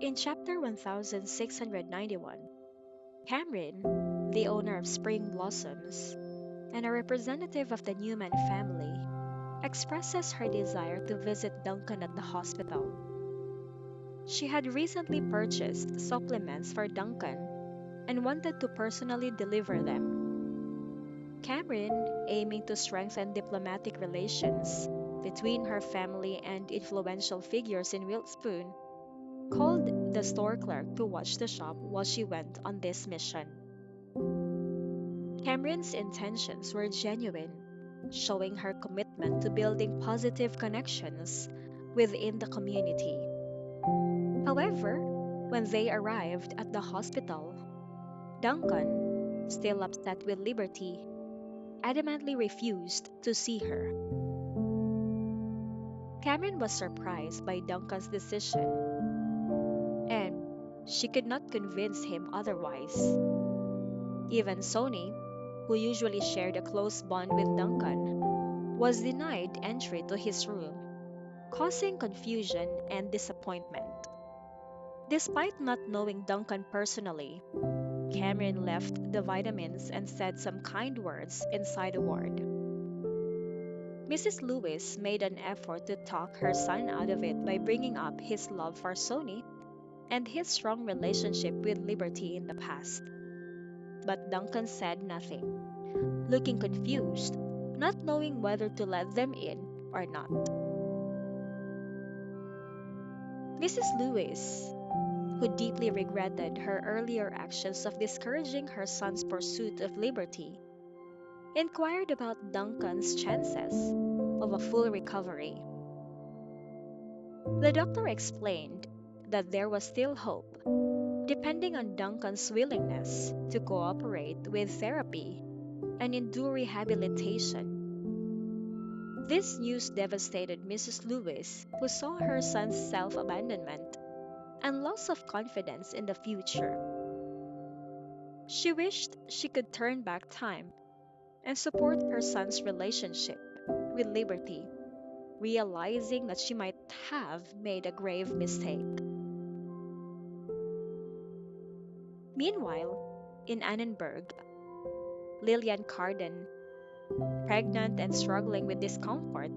In chapter 1691, Cameron, the owner of Spring Blossoms and a representative of the Newman family, expresses her desire to visit Duncan at the hospital. She had recently purchased supplements for Duncan and wanted to personally deliver them. Cameron, aiming to strengthen diplomatic relations between her family and influential figures in Wiltspoon, called the store clerk to watch the shop while she went on this mission. Cameron's intentions were genuine, showing her commitment to building positive connections within the community. However, when they arrived at the hospital, Duncan, still upset with Liberty, adamantly refused to see her. Cameron was surprised by Duncan's decision, and she could not convince him otherwise. Even Sony, who usually shared a close bond with Duncan, was denied entry to his room, causing confusion and disappointment. Despite not knowing Duncan personally, Cameron left the vitamins and said some kind words inside the ward. Mrs. Lewis made an effort to talk her son out of it by bringing up his love for Sony and his strong relationship with Liberty in the past. But Duncan said nothing, looking confused, not knowing whether to let them in or not. Mrs. Lewis, who deeply regretted her earlier actions of discouraging her son's pursuit of liberty, inquired about Duncan's chances of a full recovery. The doctor explained that there was still hope, depending on Duncan's willingness to cooperate with therapy and endure rehabilitation. This news devastated Mrs. Lewis, who saw her son's self abandonment and loss of confidence in the future. She wished she could turn back time and support her son's relationship with Liberty, realizing that she might have made a grave mistake. Meanwhile, in Annenberg, Lillian Carden, pregnant and struggling with discomfort,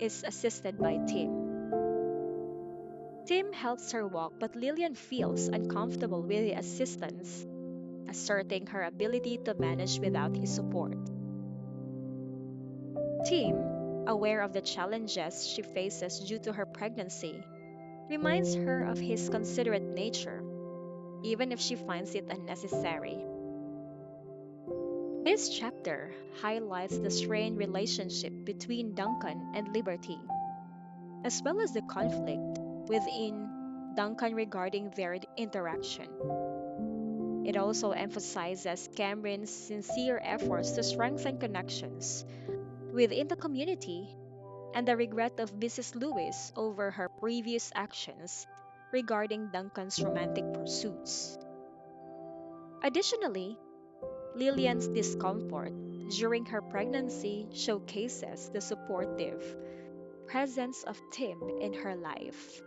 is assisted by Tim. Tim helps her walk, but Lillian feels uncomfortable with the assistance, asserting her ability to manage without his support. Tim, aware of the challenges she faces due to her pregnancy, reminds her of his considerate nature, even if she finds it unnecessary. This chapter highlights the strained relationship between Duncan and Liberty, as well as the conflict within Duncan regarding their interaction. It also emphasizes Cameron's sincere efforts to strengthen connections within the community and the regret of Mrs. Lewis over her previous actions regarding Duncan's romantic pursuits. Additionally, Lillian's discomfort during her pregnancy showcases the supportive presence of Tim in her life.